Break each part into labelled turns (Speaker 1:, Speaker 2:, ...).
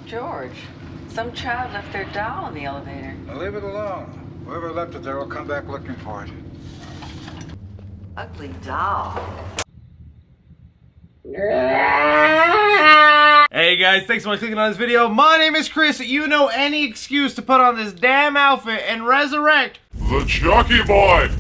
Speaker 1: George, some child left their doll in the elevator.
Speaker 2: Now leave it alone. Whoever left it there will come back looking for it.
Speaker 1: Ugly doll.
Speaker 3: Hey guys, thanks so much for clicking on this video. My name is Chris. You know any excuse to put on this damn outfit and resurrect
Speaker 4: The Chucky Boy!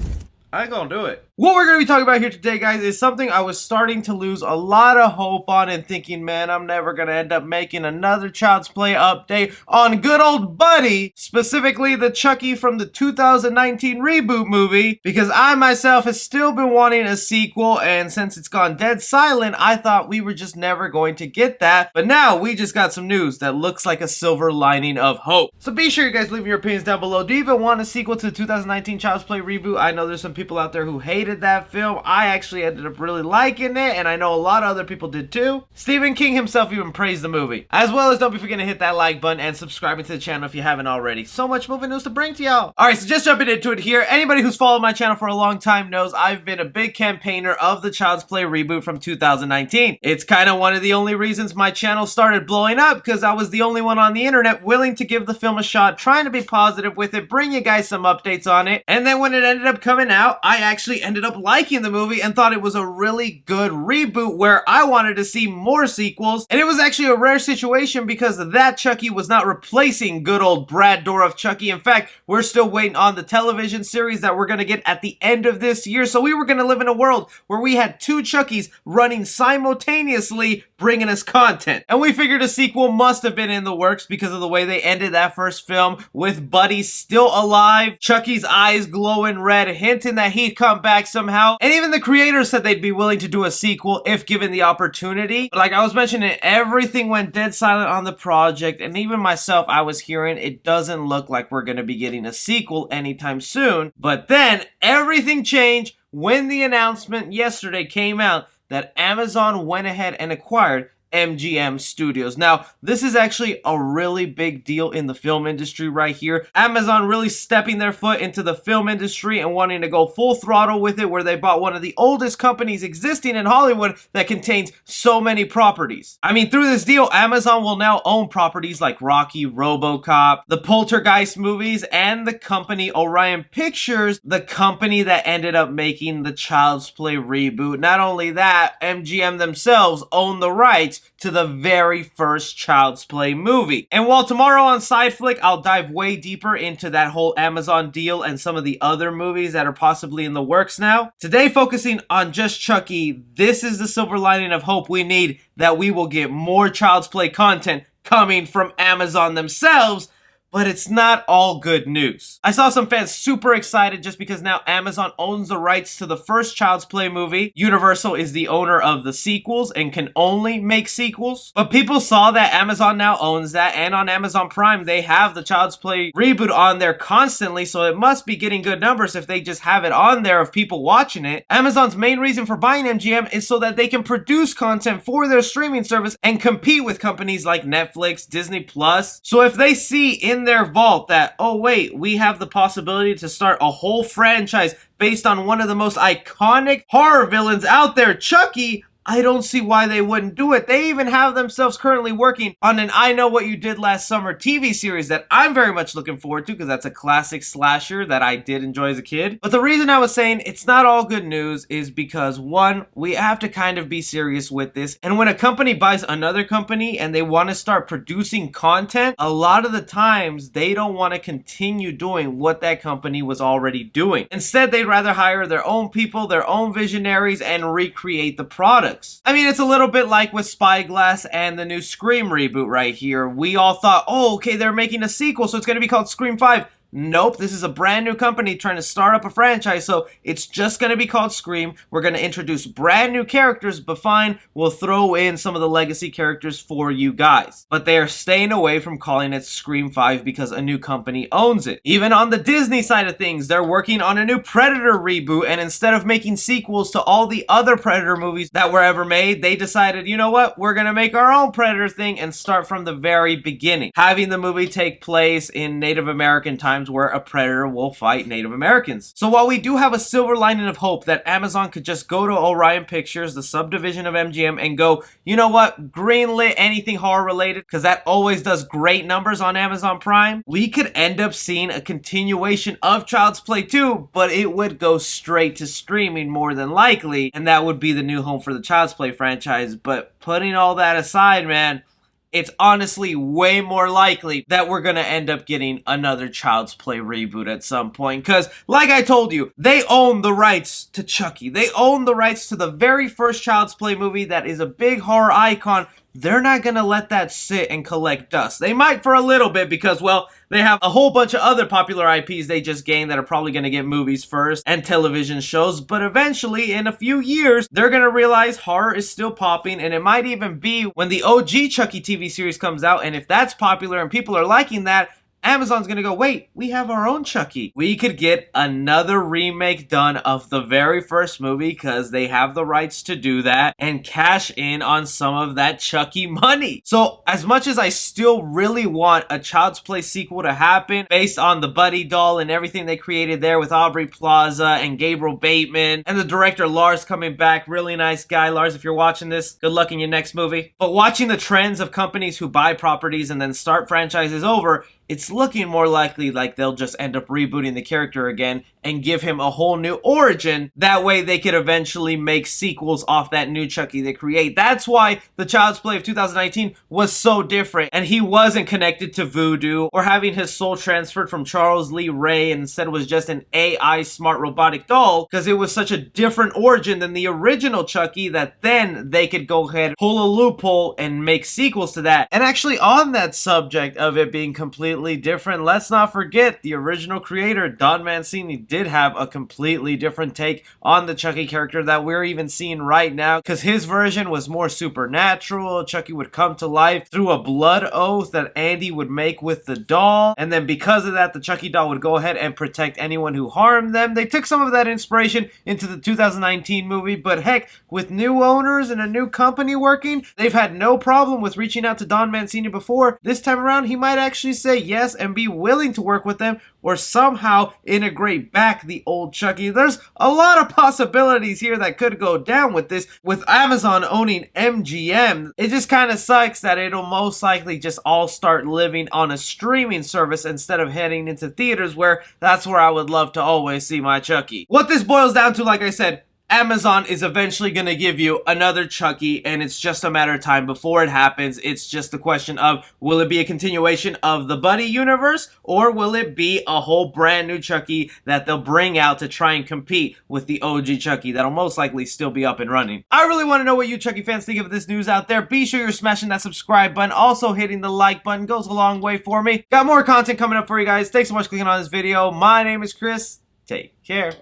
Speaker 3: I ain't gonna do it. What we're gonna be talking about here today, guys, is something I was starting to lose a lot of hope on and thinking, man, I'm never gonna end up making another Child's Play update on good old Buddy, specifically the Chucky from the 2019 reboot movie, because I myself has still been wanting a sequel, and since it's gone dead silent, I thought we were just never going to get that. But now we just got some news that looks like a silver lining of hope. So be sure you guys leave your opinions down below. Do you even want a sequel to the 2019 Child's Play reboot? I know there's some people out there who hated that film. I actually ended up really liking it, and I know a lot of other people did too. Stephen King himself even praised the movie. As well as don't be forgetting to hit that like button and subscribing to the channel if you haven't already. So much movie news to bring to y'all. Alright, so just jumping into it here. Anybody who's followed my channel for a long time knows I've been a big campaigner of the Child's Play reboot from 2019. It's kind of one of the only reasons my channel started blowing up, because I was the only one on the internet willing to give the film a shot, trying to be positive with it, bring you guys some updates on it. And then when it ended up coming out, I actually ended up liking the movie and thought it was a really good reboot where I wanted to see more sequels. And it was actually a rare situation because that Chucky was not replacing good old Brad Dourif Chucky. In fact, we're still waiting on the television series that we're going to get at the end of this year. So we were going to live in a world where we had two Chuckies running simultaneously, bringing us content. And we figured a sequel must have been in the works because of the way they ended that first film, with Buddy still alive, Chucky's eyes glowing red, hinting that he'd come back somehow. And even the creators said they'd be willing to do a sequel if given the opportunity. But like I was mentioning, everything went dead silent on the project, and even myself, I was hearing it doesn't look like we're going to be getting a sequel anytime soon. But then everything changed when the announcement yesterday came out that Amazon went ahead and acquired MGM Studios. Now, this is actually a really big deal in the film industry right here. Amazon really stepping their foot into the film industry and wanting to go full throttle with it, where they bought one of the oldest companies existing in Hollywood that contains so many properties. I mean, through this deal, Amazon will now own properties like Rocky, RoboCop, the Poltergeist movies, and the company Orion Pictures, the company that ended up making the Child's Play reboot. Not only that, MGM themselves own the rights to the very first Child's Play movie. And while tomorrow on SideFlick, I'll dive way deeper into that whole Amazon deal and some of the other movies that are possibly in the works now, today focusing on just Chucky, this is the silver lining of hope we need, that we will get more Child's Play content coming from Amazon themselves. But it's not all good news. I saw some fans super excited just because now Amazon owns the rights to the first Child's Play movie. Universal is the owner of the sequels and can only make sequels. But people saw that Amazon now owns that, and on Amazon Prime, they have the Child's Play reboot on there constantly, so it must be getting good numbers if they just have it on there of people watching it. Amazon's main reason for buying MGM is so that they can produce content for their streaming service and compete with companies like Netflix, Disney Plus. So if they see in their vault that, oh wait, we have the possibility to start a whole franchise based on one of the most iconic horror villains out there, Chucky, I don't see why they wouldn't do it. They even have themselves currently working on an I Know What You Did Last Summer TV series that I'm very much looking forward to, because that's a classic slasher that I did enjoy as a kid. But the reason I was saying it's not all good news is because, one, we have to kind of be serious with this. And when a company buys another company and they want to start producing content, a lot of the times they don't want to continue doing what that company was already doing. Instead, they'd rather hire their own people, their own visionaries, and recreate the product. I mean, it's a little bit like with Spyglass and the new Scream reboot right here. We all thought, oh, okay, they're making a sequel, so it's going to be called Scream 5. Nope, this is a brand new company trying to start up a franchise, so it's just going to be called Scream. We're going to introduce brand new characters, but fine, we'll throw in some of the legacy characters for you guys. But they are staying away from calling it Scream 5 because a new company owns it. Even on the Disney side of things, they're working on a new Predator reboot, and instead of making sequels to all the other Predator movies that were ever made, they decided, you know what, we're going to make our own Predator thing and start from the very beginning, having the movie take place in Native American times times where a predator will fight Native Americans. So while we do have a silver lining of hope that Amazon could just go to Orion Pictures, the subdivision of MGM, and go, you know what, greenlit anything horror related, because that always does great numbers on Amazon Prime, we could end up seeing a continuation of Child's Play 2, but it would go straight to streaming more than likely, and that would be the new home for the Child's Play franchise. But putting all that aside, man, it's honestly way more likely that we're gonna end up getting another Child's Play reboot at some point. Because, like I told you, they own the rights to Chucky. They own the rights to the very first Child's Play movie that is a big horror icon. They're not gonna let that sit and collect dust. They might for a little bit because, well, they have a whole bunch of other popular IPs they just gained that are probably gonna get movies first and television shows, but eventually, in a few years, they're gonna realize horror is still popping, and it might even be when the OG Chucky TV series comes out, and if that's popular and people are liking that, Amazon's gonna go, wait, we have our own Chucky. We could get another remake done of the very first movie because they have the rights to do that and cash in on some of that Chucky money. So as much as I still really want a Child's Play sequel to happen based on the Buddy doll and everything they created there with Aubrey Plaza and Gabriel Bateman and the director Lars coming back, really nice guy. Lars, if you're watching this, good luck in your next movie. But watching the trends of companies who buy properties and then start franchises over, it's looking more likely like they'll just end up rebooting the character again and give him a whole new origin. That way they could eventually make sequels off that new Chucky they create. That's why the Child's Play of 2019 was so different, and he wasn't connected to voodoo or having his soul transferred from Charles Lee Ray and instead was just an AI smart robotic doll, because it was such a different origin than the original Chucky that then they could go ahead, pull a loophole, and make sequels to that. And actually, on that subject of it being completely different, let's not forget the original creator, Don Mancini, did have a completely different take on the Chucky character that we're even seeing right now, because his version was more supernatural. Chucky would come to life through a blood oath that Andy would make with the doll, and then because of that, the Chucky doll would go ahead and protect anyone who harmed them. They took some of that inspiration into the 2019 movie, but heck, with new owners and a new company working, they've had no problem with reaching out to Don Mancini before. This time around, he might actually say yes and be willing to work with them or somehow integrate back the old Chucky. There's a lot of possibilities here that could go down with this. With Amazon owning MGM, it just kind of sucks that it'll most likely just all start living on a streaming service instead of heading into theaters, where that's where I would love to always see my Chucky. What this boils down to, like I said, Amazon is eventually going to give you another Chucky, and it's just a matter of time before it happens. It's just a question of, will it be a continuation of the Buddy universe, or will it be a whole brand new Chucky that they'll bring out to try and compete with the OG Chucky that'll most likely still be up and running? I really want to know what you Chucky fans think of this news out there. Be sure you're smashing that subscribe button. Also, hitting the like button goes a long way for me. Got more content coming up for you guys. Thanks so much for clicking on this video. My name is Chris. Take care.